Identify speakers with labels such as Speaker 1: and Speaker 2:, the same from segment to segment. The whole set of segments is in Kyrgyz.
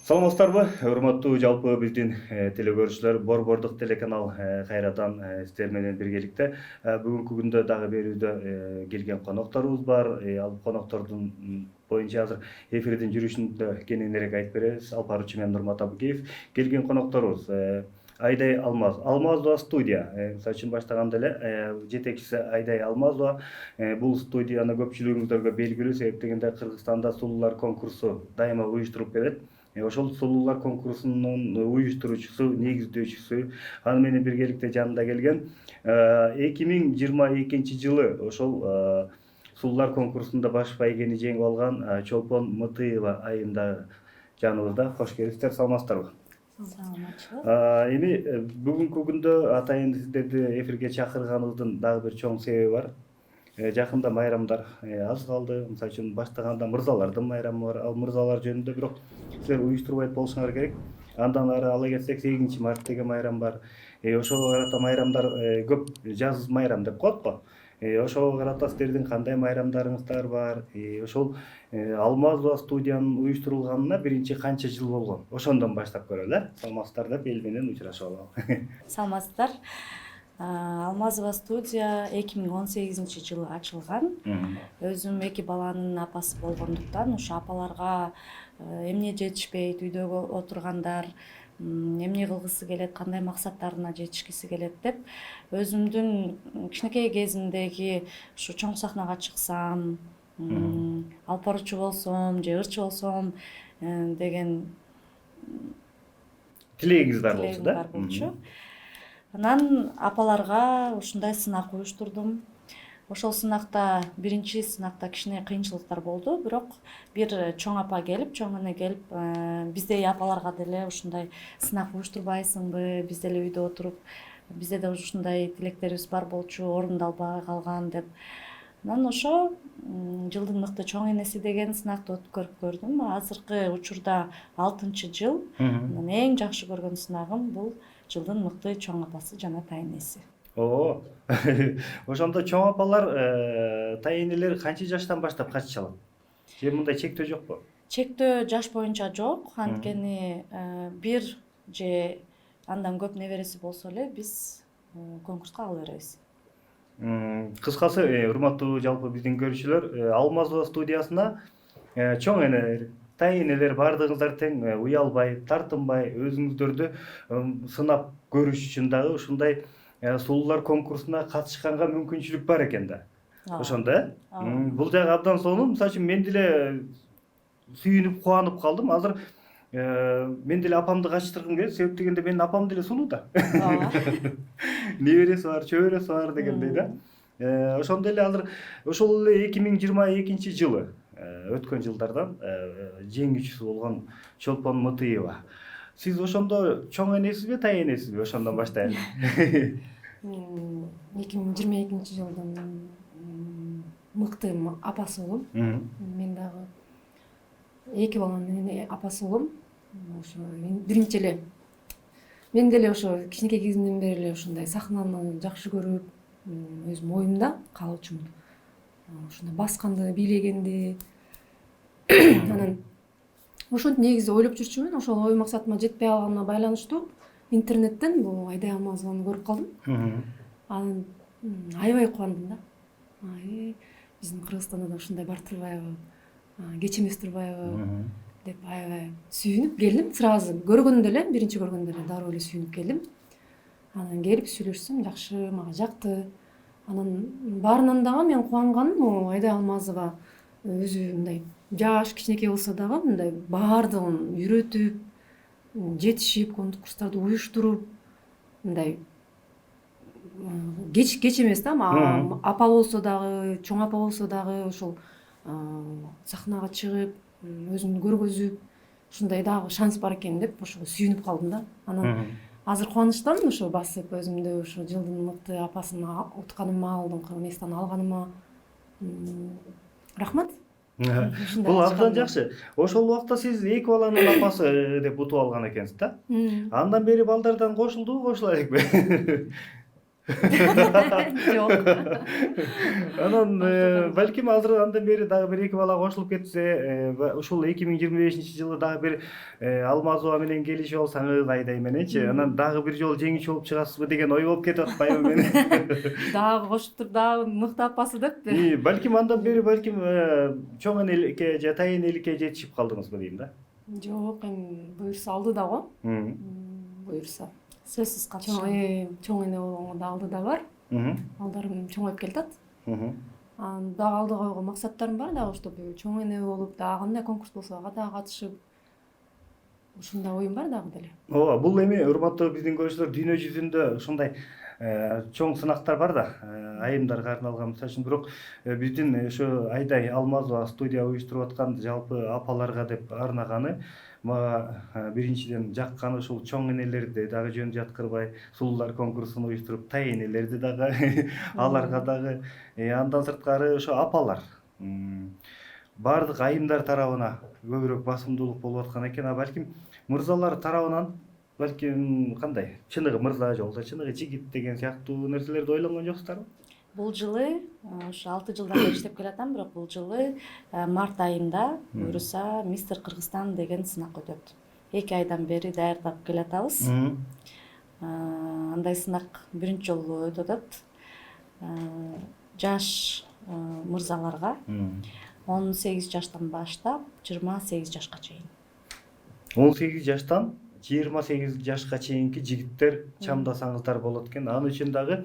Speaker 1: Саламатсыздарбы, урматтуу жалпы биздин телекөрүүчүлөр, Борбордук телеканал кайрадан сиздер менен биргеликте. Бүгүнкү күндө дагы берүүдө келген конокторубуз бар. Ал коноктордун боюнча азыр эфирдин жүрүшүндө кененирээк айтып беребиз. Алып баруучу мен Нурмат Абыкеев. Келген конокторубуз Айдай Алмазова студия. Мисалы үчүн баштаганда эле жетекчиси Айдай Алмазова. Бул студияны көпчүлүгүңүздөргө белгилүү, себеп дегенде Кыргызстанда сулуулар конкурсу дайыма уюштуруп берет. Ошол сулуулар конкурсунун уюштуруучусу, негиздөөчүсү, аны менен биргеликте жанында келген 2022 жылы ошол сулуулар конкурсунда баш байгени жеңип алган Чолпон Мытыева айымда жаныбызда. Кош келипсиздер, саламатсыздарбы?
Speaker 2: Саламатчылык.
Speaker 1: Эми бүгүнкү күндө атайын сиздерди эфирге чакырганыбыздын дагы бир чоң себеби бар. Жакында майрамдар аз калды. Мисалы үчүн баштаганда мырзалардын майрамы бар. Ал мырзалар жөнүндө бирок силер уюштурбайт болушуңар керек. Андан ары ала кетсек 8-март деген майрам бар. Ошого карата майрамдар көп, жаз майрам деп коет го. Ошого карата силердин кандай майрамдарыңыздар бар? Ошол Алмазова студиянын уюштурулганына биринчи канча жыл болгон? Ошондон баштап көрөлү, саламатсыздар деп эл менен учурашып алалы.
Speaker 2: Саламатсыздар. Алмазова студия 2018 жылы ачылган. Өзүм 2 баланын апасы болгондуктан ошо апаларга эмне жетишпейт, үйдөгү отургандар, эмне кылгысы келет, кандай максаттарына жетишкиси келет деп өзүмдүн кичинекей кезимдеги ушу чоң сахнага чыксам, алып баруучу болсом же ырчы болсом деген
Speaker 1: Тилегиңиз бар болчу да?
Speaker 2: болчу. Анан апаларга ушундай сынак уюштурдум. Ошол сынакта биринчи сынакта кичине кыйынчылыктар болду, бирок бир чоң апа келип, чоң эне келип, биздей апаларга деле ушундай сынак уюштурбайсыңбы, биз деле үйдө отуруп, бизде да ушундай тилектерибиз бар болчу, орундалбай калган деп. Анан ошо жылдын мыкты чоң энеси деген сынакты өткөрүп көрдүм. Азыркы учурда 6-жыл. Анан эң жакшы көргөн сынагым бул жылдын мыкты чоң апасы жана тайэнеси.
Speaker 1: Ошондо чоң апалар, тайэнелер канча жаштан баштап катыша алат? Же мындай чектөө жокпу?
Speaker 2: Чектөө жаш боюнча жок, анткени бир же андан көп небереси болсо эле биз конкурска кала беребиз.
Speaker 1: Кыскасы, урматтуу жалпы биздин көрүүчүлөр, Алмазова студиясына чоң энелер, тайэнелер бардыгыңыздар тең уялбай, тартынбай, өзүңүздөрдү сынап көрүш үчүн дагы ушундай сулуулар конкурсуна катышканга мүмкүнчүлүк бар экен да. Ошондо бул жагы абдан сонун. Мисалы үчүн мен деле сүйүнүп, кубанып калдым. Азыр мен деле апамды качтыргым келет, себеп дегенде менин апам деле сулуу да. Небереси бар, чөбөрөсү бар дегендей да. Ошондо эле азыр ошол эле 2022 жылы өткөн жылдардан жеңүүчүсү болгон Чолпон Мытыева. Сиз ошондо чоң энесизби, тайэнесизби? Ошондон баштайлы.
Speaker 3: Мен 2022 жылдын мыкты апасы болом. Мен дагы 2 баланын апасы болом. Ошо биринчи эле мен деле ошо кичинекей кезимден бери эле ушундай сахнаны жакшы көрүп, өзүм оюмда каалоочумун. Ушундай басканды, бийлегенди. Анан ошентип негизи ойлоп жүрчүмүн. Ошол ой максатыма жетпей калганына байланыштуу интернеттен бул Айдай Алмазованы көрүп калдым. Анан аябай кубандым да. Биздин Кыргызстанда да ушундай бар турбайбы, кеч эмес турбайбы деп аябай сүйүнүп келдим. Сразу көргөндө эле, биринчи көргөндө эле дароо эле сүйүнүп келдим. Анан келип сүйлөшсөм, жакшы, мага жакты. Анан баарынан дагы мен кубанганым, Айдай Алмазова өзү мындай жаш, кичинекей болсо дагы мындай баардыгын үйрөтүп, жетишип, конкурстарды уюштуруп, мындай кеч эмес да, апа болсо дагы, чоң апа болсо дагы ошол сахнага чыгып, өзүн көргөзүп, ушундай дагы шанс бар экен деп ошого сүйүнүп калдым да. Анан азыр кубанычтамын ошо басып өзүмдү ошо жылдын мыкты апасын утканыма, алдыңкы местаны алганыма. Рахмат.
Speaker 1: Бул абдан жакшы. Ошол убакта сиз 2 баланын апасы деп утуп алган экенсиз да? Андан бери балдардан кошулдубу, кошула элекпи?
Speaker 3: Жок.
Speaker 1: Анан балким азыр андан бери дагы бир 2 бала кошулуп кетсе, ушул 2025-жылы дагы бир Алмазова менен келишип алсаңыз Айдай мененчи, анан дагы бир жолу жеңүүчү болуп чыгасызбы деген ой болуп кетип атпайбы мен?
Speaker 3: Дагы кошуп туруп дагы мыкты апасы депти.
Speaker 1: Балким андан бери чоң энеликке же тайын энеликке жетишип калдыңызбы дейм да.
Speaker 3: Жок, эми буюрса алдыда го. Буюрса.
Speaker 2: Сөзсүз катышам.
Speaker 3: Чоң эне болгонго да алдыда бар. Балдарым чоңоюп келатат. Анан дагы алдыга койгон максаттарым бар дагы, чтобы чоң эне болуп, дагы кандай конкурс болсо ага дагы катышып. Ушундай оюм бар дагы деле.
Speaker 1: Ооба, бул эми урматтуу биздин көрүүчүлөр, дүйнө жүзүндө ушундай чоң сынактар бар да, айымдарга арналган. Мисалы үчүн бирок биздин ушу Айдай Алмазова студия уюштуруп аткан жалпы апаларга деп арнаганы мага биринчиден жакканы ушул чоң энелерди дагы жөн жаткырбай сулуулар конкурсун уюштуруп, тай энелерди дагы аларга дагы, андан сырткары ошо апалар баардык айымдар тарабына көбүрөөк басымдуулук болуп аткан экен. А балким мырзалар тарабынан балким кандай? Чыныгы мырза же болбосо чыныгы жигит деген сыяктуу нерселерди ойлонгон жоксуздарбы?
Speaker 2: Бул жылы ушу 6 жылдан бери иштеп келатам, бирок бул жылы март айында буюрса Мистер Кыргызстан деген сынак өтөт. 2 айдан бери даярдап келатабыз. Андай сынак биринчи жолу өтүп атат. Жаш мырзаларга 18 жаштан баштап 28 жашка чейин.
Speaker 1: 18 жаштан 28 жашка чейинки жигиттер чамдасаңыздар болот экен. Анын үчүн дагы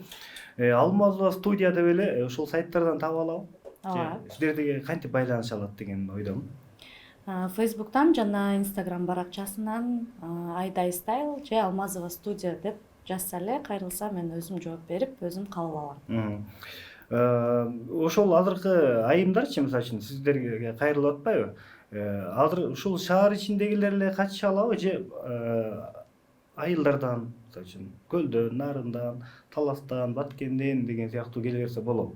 Speaker 1: Алмазова студия деп эле ушул сайттардан таба алабы?
Speaker 2: Ооба.
Speaker 1: Сиздерге кантип байланыша алат деген ойдомун.
Speaker 2: Фейсбуктан жана Инстаграм баракчасынан Айдай Style же Алмазова студия деп жазса эле, кайрылса мен өзүм жооп берип, өзүм кабыл алам.
Speaker 1: Ошол азыркы айымдарчы, мисалы үчүн сиздерге кайрылып атпайбы? Азыр ушул шаар ичиндегилер эле катыша алабы же айылдардан, мисалы үчүн Көлдөн, Нарындан, Таластан, Баткенден деген сыяктуу келе берсе болобу?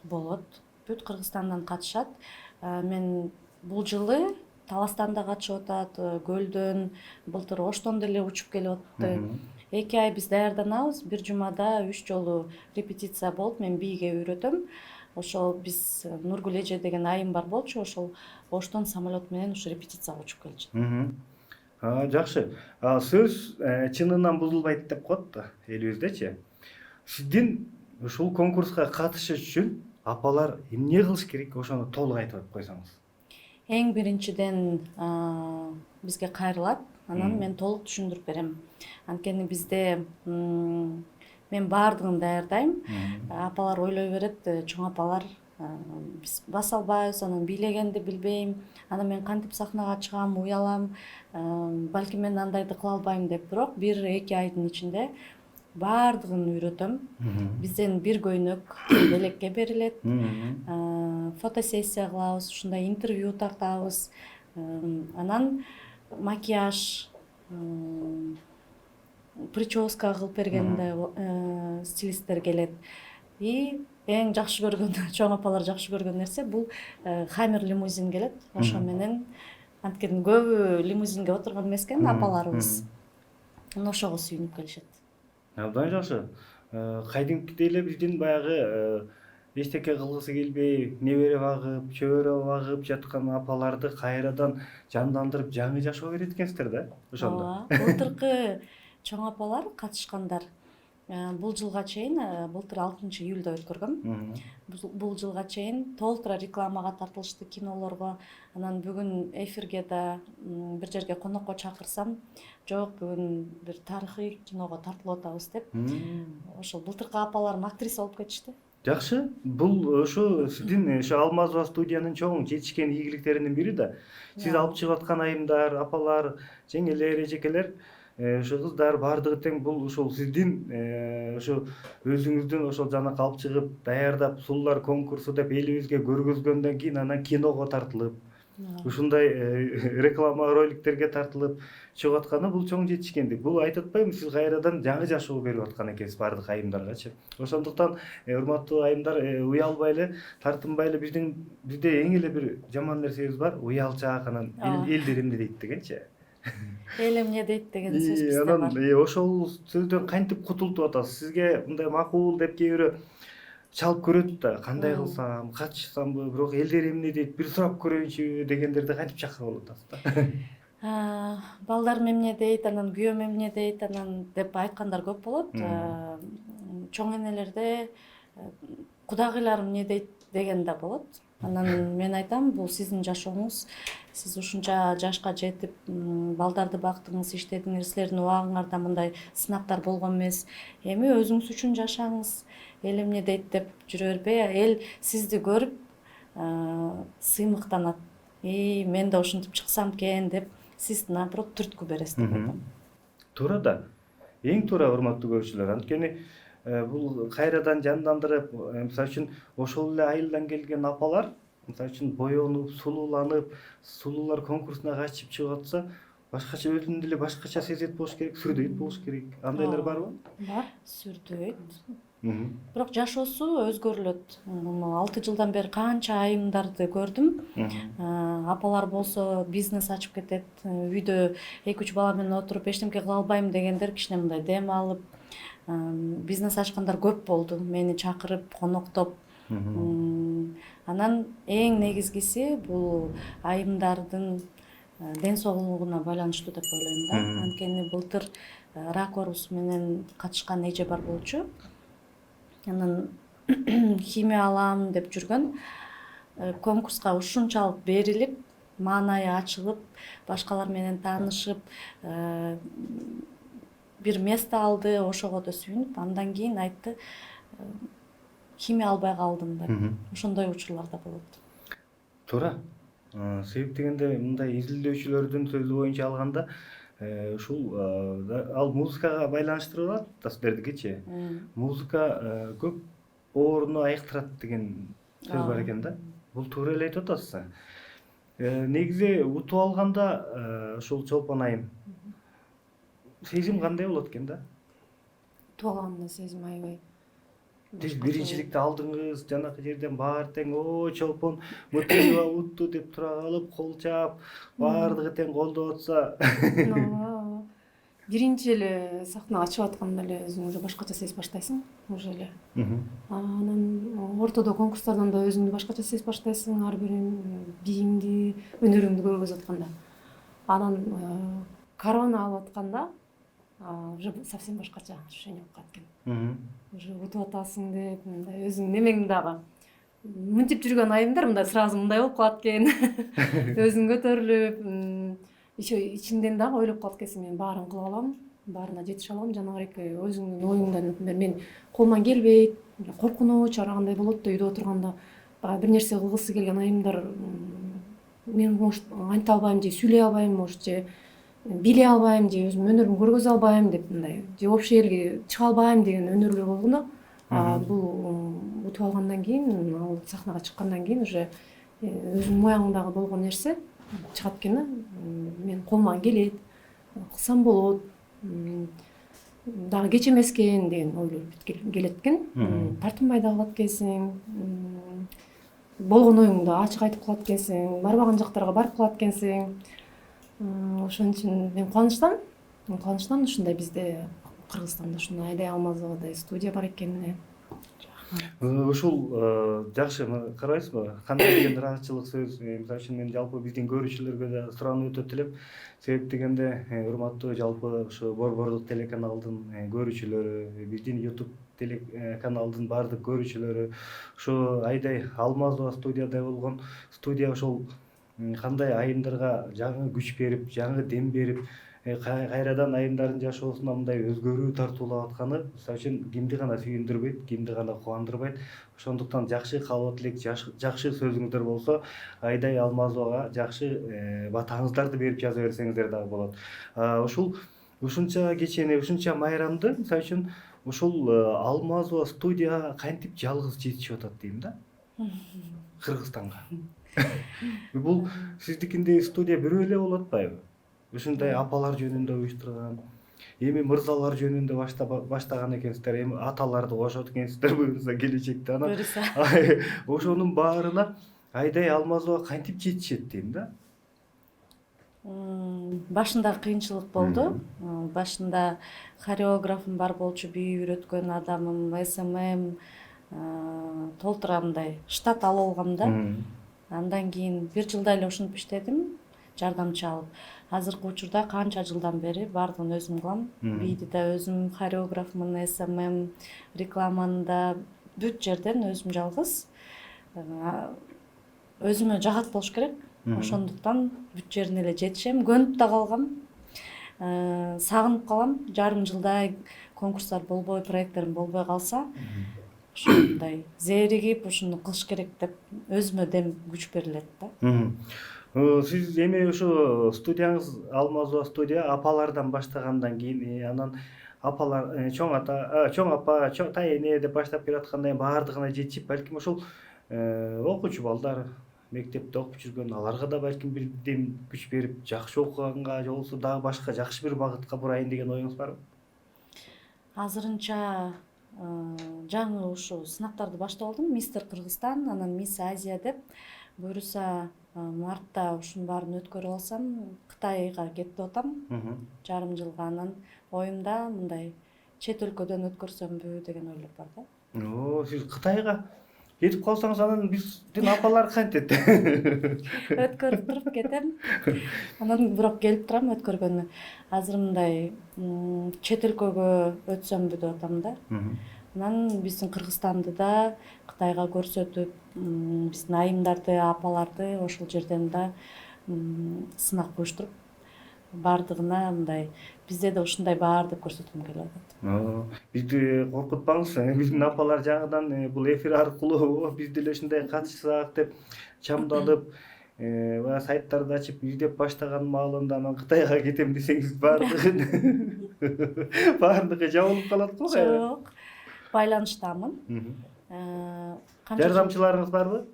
Speaker 2: Болот. Бүт Кыргызстандан катышат. Мен бул жылы Таластан да катышып атат, Көлдөн, былтыр Оштон деле учуп келип атты. 2 ай биз даярданабыз. Бир жумада 3 жолу репетиция болуп, мен бийге үйрөтөм. Ошол биз Нургүл эже деген айым бар болчу, ошол Оштон самолет менен ушу репетицияга учуп келчү.
Speaker 1: Жакшы. Сөз чынынан бузулбайт деп коет да элибиздечи. Сиздин ушул конкурска катышыш үчүн апалар эмне кылыш керек, ошону толук айтып койсоңуз.
Speaker 2: Эң биринчиден бизге кайрылат, анан мен толук түшүндүрүп берем. Анткени бизде мен баардыгын даярдайм. Апалар ойлой берет, чоң апалар биз баса албайбыз, анан бийлегенди билбейм, анан мен кантип сахнага чыгам, уялам, балким мен андайды кыла албайм деп. Бирок 1-2 айдын ичинде баардыгын үйрөтөм. Бизден бир көйнөк белекке берилет. Фотосессия кылабыз, ушундай интервью тартабыз. Анан макияж, прическа кылып бергенде стилисттер келет. И эң жакшы көргөн, чоң апалар жакшы көргөн нерсе бул Хаммер лимузин келет. Ошо менен, анткени көбү лимузинге отурган эмес экен апаларыбыз. Ошого сүйүнүп келишет.
Speaker 1: Абдан жакшы. Кайдимкидей эле биздин баягы эчтеке кылгысы келбей, небере багып, чөбөрө багып жаткан апаларды кайрадан жандандырып, жаңы жашоо берет экенсиздер да, ошондо.
Speaker 2: Былтыркы чоң апалар катышкандар бул жылга чейин, былтыр 6-июлда өткөргөм. Бул жылга чейин толтура рекламага тартылышты, кинолорго. Анан бүгүн эфирге да бир жерге конокко чакырсам, жок бүгүн бир тарыхый киного тартылып атабыз деп. Ошол былтыркы апаларым актриса болуп кетишти.
Speaker 1: Жакшы. Бул ушу сиздин ушу Алмазова студиянын чоң жетишкен ийгиликтеринин бири да. Сиз алып чыгып аткан айымдар, апалар, жеңелер, эжекелер, ушу кыздар баардыгы тең бул ушул сиздин ушу өзүңүздүн ошол жанакы алып чыгып даярдап сулуулар конкурсу деп элибизге көргөзгөндөн кийин анан киного тартылып, ушундай реклама роликтерге тартылып чыгып атканы бул чоң жетишкендик. Бул айтып атпаймынбы, сиз кайрадан жаңы жашоо берип аткан экенсиз баардык айымдаргачы. Ошондуктан урматтуу айымдар, уялбай эле, тартынбай эле, бизде эң эле бир жаман нерсебиз бар, уялчаак анан элдер эмне дейт дегенчи.
Speaker 2: эл эмне дейт деген сөз бизде
Speaker 1: Анан
Speaker 2: бар.
Speaker 1: ошол сөздөн кантип кутулуп атасыз? Сизге мындай макул деп кээ бирөө чалып көрөт да, кандай кылсам, качсамбы, бирок элдер эмне дейт, бир сурап көрөйүнчү дегендерди кантип чакырып алып атасыз да?
Speaker 2: Балдарым эмне дейт, анан күйөөм эмне дейт, анан деп айткандар көп болот. Чоң энелерде кудагыйларым эмне дейт деген да болот. Анан мен айтам, бул сиздин жашооңуз, сиз ушунча жашка жетип балдарды бактыңыз, иштедиңиз, силердин убагыңарда мындай сынактар болгон эмес. Эми өзүңүз үчүн жашаңыз, эл эмне дейт деп жүрө бербей, эл сизди көрүп сыймыктанат. Мен да ушинтип чыксам экен деп сиз наоборот түрткү бересиз деп айтам.
Speaker 1: Туура да. Эң туура, урматтуу көрүүчүлөр. Анткени бул кайрадан жандандырып, мисалы үчүн ошол эле айылдан келген апалар, мисалы үчүн боёнуп, сулууланып, сулуулар конкурсуна катышып чыгып атса, башкача өзүн деле башкача сезет болуш керек, сүрдөйт болуш керек. Андайлар барбы?
Speaker 2: Бар, сүрдөйт. Бирок жашоосу өзгөрүлөт. 6 жылдан бери канча айымдарды көрдүм. Апалар болсо бизнес ачып кетет, үйдө 2-3 бала менен отуруп эчтеке кыла албайм дегендер кичине мындай дем алып, бизнес ачкандар көп болду. Мени чакырып, коноктоп. Анан эң негизгиси бул айымдардын ден соолугуна байланыштуу деп ойлойм да. Анткени былтыр рак оорусу менен катышкан эже бар болчу. Анан химия алам деп жүргөн, конкурска ушунчалык берилип, маанайы ачылып, башкалар менен таанышып, бир место алды, ошого да сүйүнүп, андан кийин айтты, химия албай калдым деп. Ошондой учурлар да болот.
Speaker 1: Туура. Себеп дегенде мындай изилдөөчүлөрдүн сөзү боюнча алганда, ушул ал музыкага байланыштырып алат да силердикичи. Музыка көп ооруну айыктырат деген сөз бар экен да. Бул туура эле айтып атасыз. Негизи утуп алганда ушул Чолпон айым сезим кандай болот экен да?
Speaker 3: Утуп алганда сезим аябай.
Speaker 1: Сиз биринчиликти алдыңыз, жанакы жерден баары тең Чолпон Мутуева утту деп тура калып, кол чаап, баардыгы тең колдоп атса.
Speaker 3: Биринчи эле сахнага чыгып атканда эле өзүң уже башкача сезип баштайсың, уже эле. Анан ортодо конкурстардан да өзүңдү башкача сезип баштайсың, ар бир бийиңди, өнөрүңдү көргөзүп атканда. Анан корона алып атканда уже совсем башкача ощущение болуп калат экен. Уже утуп атасың деп, мындай өзүң немең дагы мынтип жүргөн айымдар мындай сразу мындай болуп калат экен. Өзүң көтөрүлүп, еще ичиңден дагы ойлоп калат экенсиң, мен баарын кыла алам, баарына жетише алам. Жанагырээк өзүңдүн оюңдан, например, мен колуман келбейт, коркунуч ар кандай болот да үйдө отурганда, баягы бир нерсе кылгысы келген айымдар, мен может айта албайм же сүйлөй албайм, может же биле албайм же өзүм өнөрүмдү көргөзө албайм деп мындай же общий элге чыга албайм деген өнөрлөр болгондо, бул утуп алгандан кийин, ал сахнага чыккандан кийин уже өзүнүн моюңдагы болгон нерсе чыгат экен да. Мен колуман келет, кылсам болот, дагы кеч эмес экен деген ойлор келет экен. Тартынбай да калат экенсиң, болгон оюңду ачык айтып калат экенсиң, барбаган жактарга барып калат экенсиң. Ошон үчүн мен кубанычтан ушундай бизде Кыргызстанда ушундай Айдай Алмазовадай студия бар экенине.
Speaker 1: Ушул жакшы, карабайсызбы? Кандай деген ыраазычылык сөз. Мисалы үчүн мен жалпы биздин көрүүчүлөргө да суранып өтө элем. Себеп дегенде, урматтуу жалпы ушу Борбордук телеканалдын көрүүчүлөрү, биздин YouTube телеканалдын баардык көрүүчүлөрү, ушу Айдай Алмазова студияда болгон, студия ошол кандай айымдарга жаңы күч берип, жаңы дем берип, кайрадан айымдардын жашоосуна мындай өзгөрүү тартуулап атканы, мисалы үчүн кимди гана сүйүндүрбөйт, кимди гана кубандырбайт. Ошондуктан жакшы каалоо тилек, жакшы сөзүңүздөр болсо, Айдай Алмазовага жакшы батаңыздарды берип жаза берсеңиздер дагы болот. Ушунча кечени, ушунча майрамды, мисалы үчүн ушул Алмазова студияга кантип жалгыз жетишип атат дейм да? Кыргызстанга. Бул сиздикиндей студия бирөө эле болуп атпайбы? Ушундай апалар жөнүндө уюштурган, эми мырзалар жөнүндө баштаган экенсиздер, эми аталарды кошот экенсиздер буюрса келечекте. Анан ошонун баарына Айдай Алмазова кантип жетишет дейм да?
Speaker 2: Башында кыйынчылык болду. Башында хореографым бар болчу, бий үйрөткөн адамым, СММ, толтура мындай штат алып алгам да. Андан кийин 1 жылдай эле ушинтип иштедим, жардамчы алып. Азыркы учурда канча жылдан бери баардыгын өзүм кылам. Бийди да өзүм, хореографмын, СММ, рекламаны да бүт жерден өзүм жалгыз. Өзүмө жагат болуш керек. Ошондуктан бүт жерине эле жетишем. Көнүп да калгам. Сагынып калам. Жарым жылдай конкурстар болбой, проекттерим болбой калса, ушундай зээригип ушуну кылыш керек деп өзүмө дем күч берилет да.
Speaker 1: Сиз эми ушу студияңыз Алмазова студия апалардан баштагандан кийин, анан апалар, чоң ата, чоң апа, чоң тайэне деп баштап келаткандан кийин баардыгына жетишип, балким ошол окуучу балдар, мектепте окуп жүргөн аларга да балким бир дем күч берип, жакшы окуганга же болбосо дагы башка жакшы бир багытка бурайын деген оюңуз барбы?
Speaker 2: Азырынча жаңы ушу сынактарды баштап алдым. Мистер Кыргызстан, анан Мисс Азия деп. Буюрса мартта ушунун баарын өткөрүп алсам, Кытайга кетип атам. Жарым жылга. Анан оюмда мындай чет өлкөдөн өткөрсөмбү деген ойлор бар да.
Speaker 1: Сиз Кытайга кетип калсаңыз, анан биздин апалар кантет?
Speaker 2: Өткөрүп туруп кетем. Анан бирок келип турам өткөргөнү. Азыр мындай чет өлкөгө өтсөмбү деп атам да. Анан биздин Кыргызстанды да Кытайга көрсөтүп, биздин айымдарды, апаларды ошол жерден да сынак уюштуруп, баардыгына мындай бизде да ушундай бар деп көрсөткүм келип атат.
Speaker 1: Бизди коркутпаңыз, биздин апалар жаңыдан бул эфир аркылуу биз деле ушундай катышсак деп чамдалып, баягы сайттарды ачып издеп баштаган маалында анан Кытайга кетем десеңиз баардыгы жабылып калат го.
Speaker 2: Жок, байланыштамын.
Speaker 1: Жардамчыларыңыз барбы?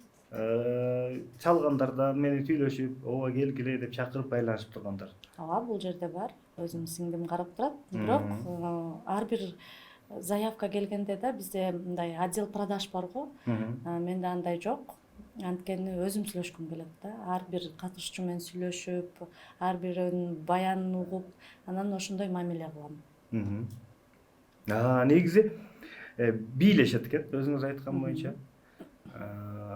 Speaker 1: Чалгандарда менен сүйлөшүп, ооба келгиле деп чакырып байланышып тургандар.
Speaker 2: Ооба, бул жерде бар. Өзүм сиңдим карап турат. Бирок ар бир заявка келгенде да бизде мындай отдел продаж бар го. Менде андай жок. Анткени өзүм сүйлөшкүм келет да. Ар бир катышуучу менен сүйлөшүп, ар биринин баянын угуп, анан ошондой мамиле кылам.
Speaker 1: Негизи бийлешет экен, өзүңүз айткан боюнча.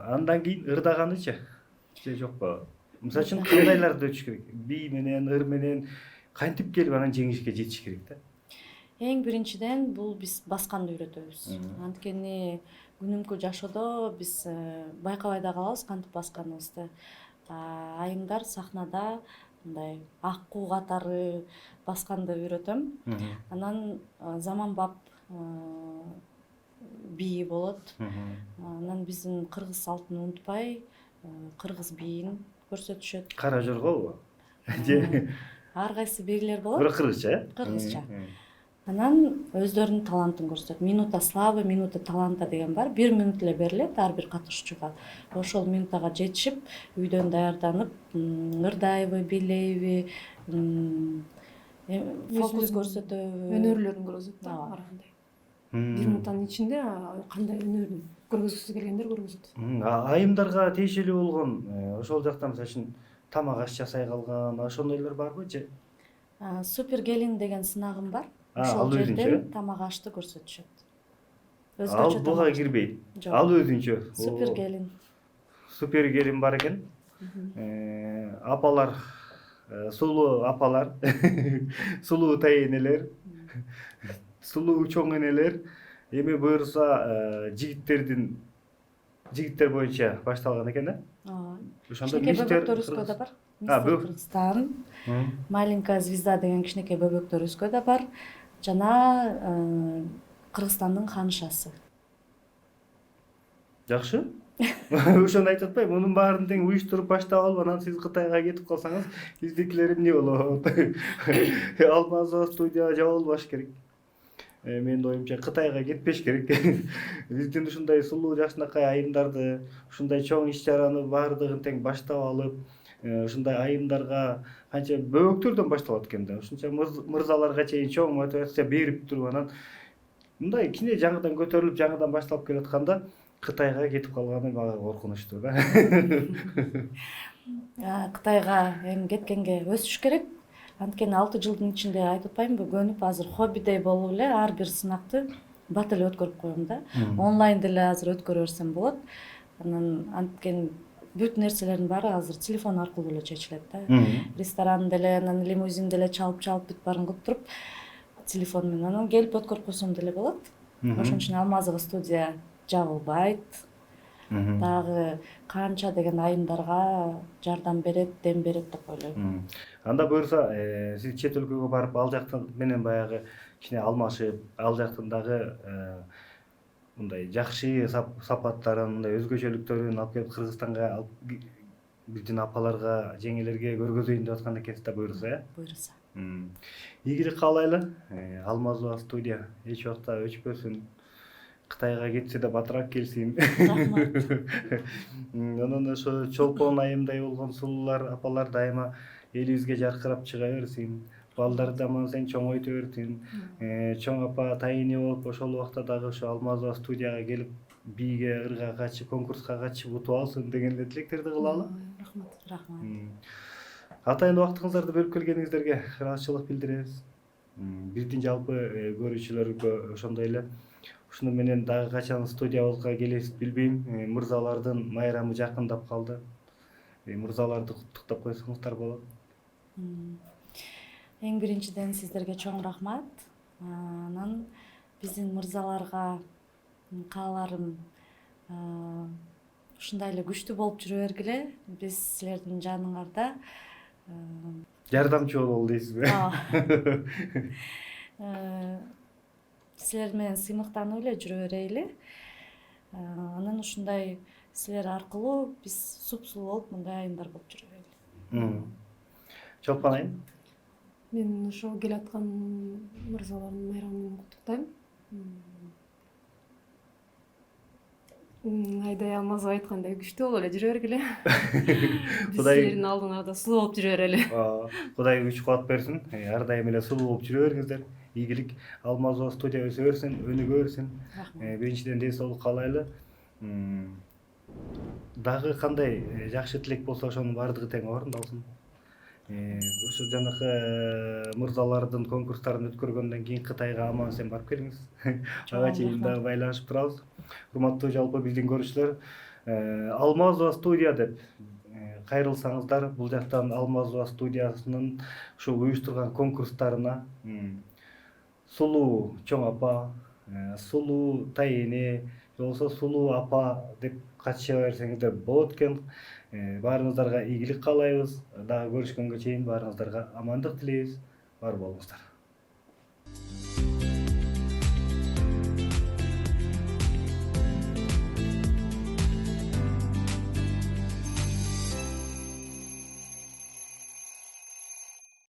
Speaker 1: Андан кийин ырдаганычы же жокпу? Мисалы үчүн кандайларды өтүш керек? Бий менен, ыр менен кантип келип анан жеңишке жетиш керек да?
Speaker 2: Эң биринчиден бул биз басканды үйрөтөбүз. Анткени күнүмкү жашоодо биз байкабай да калабыз кантип басканыбызды. Айымдар сахнада мындай аккуу катары басканды үйрөтөм. Анан заманбап бии болот. Анан биздин кыргыз салтын унутпай, кыргыз бийин көрсөтүшөт.
Speaker 1: Кара жоргобу? Же
Speaker 2: Ар кайсы бийлер болот.
Speaker 1: бирок кыргызча,
Speaker 2: Кыргызча. Анан өздөрүнүн талантын көрсөтөт. Минута славы, минута таланта деген бар. 1 минут эле берилет ар бир катышуучуга. Ошол минутага жетишип, үйдөн даярданып, ырдайбы, бийлейби, фокус көрсөтөбү.
Speaker 3: Өнөрлөрүн көрсөтөт да, ар кандай. 1 минуттан ичинде кандай өнөрүн көргөзгүсү келгендер көргөзөт.
Speaker 1: Айымдарга тиешелүү болгон ошол жакта мисалы үчүн тамак аш жасай калган ошондойлор барбы же?
Speaker 2: Супер келин деген сынагым бар.
Speaker 1: Ал
Speaker 2: Ошол жерден
Speaker 1: өзүнчө?
Speaker 2: тамак ашты көрсөтүшөт.
Speaker 1: Ал буга кирбейт. Ал өзүнчө.
Speaker 2: Супер келин.
Speaker 1: Супер келин бар экен. Апалар, сулуу апалар, сулуу тайэнелер, сулуу чоң энелер, эми буюрса жигиттер боюнча башталган экен да? Ошондо
Speaker 2: Кичинекей бөбөктөр өскөдө бар. Мистер Кыргызстан, маленькая звезда деген кичинекей бөбөктөр өскөдө бар. Жана Кыргызстандын ханышасы.
Speaker 1: Жакшы. Ошону айтып атпайбы? Мунун баарын тең уюштуруп баштап алып, анан сиз Кытайга кетип калсаңыз, биздикилер эмне болот? Алмазова студия жабылбаш керек. Менин оюмча Кытайга кетпеш керек. Биздин ушундай сулуу жакшынакай айымдарды, ушундай чоң иш-чараны баардыгын тең баштап алып, ушундай айымдарга канча бөбөктөрдөн башталат экен да. Ушунча мырзаларга чейин чоң мотивация берип туруп, анан мындай кичине жаңыдан көтөрүлүп, жаңыдан башталып келатканда Кытайга кетип калганы мага коркунучтуу да.
Speaker 2: Кытайга эми кеткенге өсүш керек. Анткени 6 жылдын ичинде айтып атпаймынбы, көнүп азыр хоббидей болуп эле ар бир сынакты бат эле өткөрүп коем да. Онлайн деле азыр өткөрө берсем болот. Анткени бүт нерселердин баары азыр телефон аркылуу эле чечилет да. Ресторан деле, анан лимузин деле чалып бүт баарын кылып туруп телефон менен анан келип өткөрүп койсом деле болот. Ошон үчүн Алмазова студия жабылбайт. Дагы канча деген айымдарга жардам берет, дем берет деп ойлойм.
Speaker 1: Анда буюрса, сиз чет өлкөгө барып, ал жактын менен баягы кичине алмашып, ал жактын дагы мындай жакшы сапаттарын, мындай өзгөчөлүктөрүн алып келип Кыргызстанга алып биздин апаларга, жеңелерге көргөзөйүн деп аткан экенсиз да буюрса,
Speaker 2: Буюрса.
Speaker 1: Ийгилик каалайлы. Алмазова студия эч убакта өчпөсүн. Кытайга кетсе да батыраак келсин.
Speaker 2: Рахмат.
Speaker 1: Анан ошо чолпон айымдай болгон сулуулар, апалар дайыма элибизге жаркырап чыга берсин. Балдарды аман сен чоңойто берсин. Чоң апа тайыни болуп, ошол убакта дагы ошо Алмазова студияга келип, бийге, ырга катышып, конкурска катышып утуп алсын деген эле тилектерди кылалы.
Speaker 2: Рахмат.
Speaker 1: Атайын убактыңыздарды бөлүп келгениңиздерге ыраазычылык билдиребиз. Биздин жалпы көрүүчүлөргө ошондой эле ушуну менен дагы качан студиябызга келесиз билбейм. Мырзалардын майрамы жакындап калды. Мырзаларды куттуктап койсоңуздар болот.
Speaker 2: Эң биринчиден сиздерге чоң рахмат. Анан биздин мырзаларга кааларым ушундай эле күчтүү болуп жүрө бергиле. Биз силердин жаныңарда
Speaker 1: Жардамчы бололу дейсизби?
Speaker 2: Силер менен сыймыктанып эле жүрө берели. Анан ушундай силер аркылуу биз супсулуу болуп, мындай айымдар болуп жүрө берели.
Speaker 1: Чолпон айым.
Speaker 3: Мен ошо келаткан мырзалардын майрамы менен куттуктайм. Айдай Алмазова айткандай күчтүү болуп эле жүрө бергиле. Биз силердин алдыңарда сулуу болуп жүрө берели.
Speaker 1: Кудай күч кубат берсин. Ар дайым эле сулуу болуп жүрө бериңиздер. Ийгилик. Алмазова студия өсө берсин, өнүгө берсин. Биринчиден ден соолук каалайлы. Дагы кандай жакшы тилек болсо ошонун баардыгы тең орундалсын. Ошо жанакы мырзалардын конкурстарын өткөргөндөн кийин Кытайга аман эсен барып келиңиз. Ага чейин дагы байланышып турабыз. Урматтуу жалпы биздин көрүүчүлөр, Алмазова студия деп кайрылсаңыздар, бул жактан Алмазова студиясынын ушу уюштурган конкурстарына сулуу чоң апа, сулуу тайыни, болсо сулуу апа деп катыша берсеңиздер болот экен. Баарыңыздарга ийгилик каалайбыз. Дагы көрүшкөнгө чейин баарыңыздарга амандык тилейбиз. Бар болуңуздар.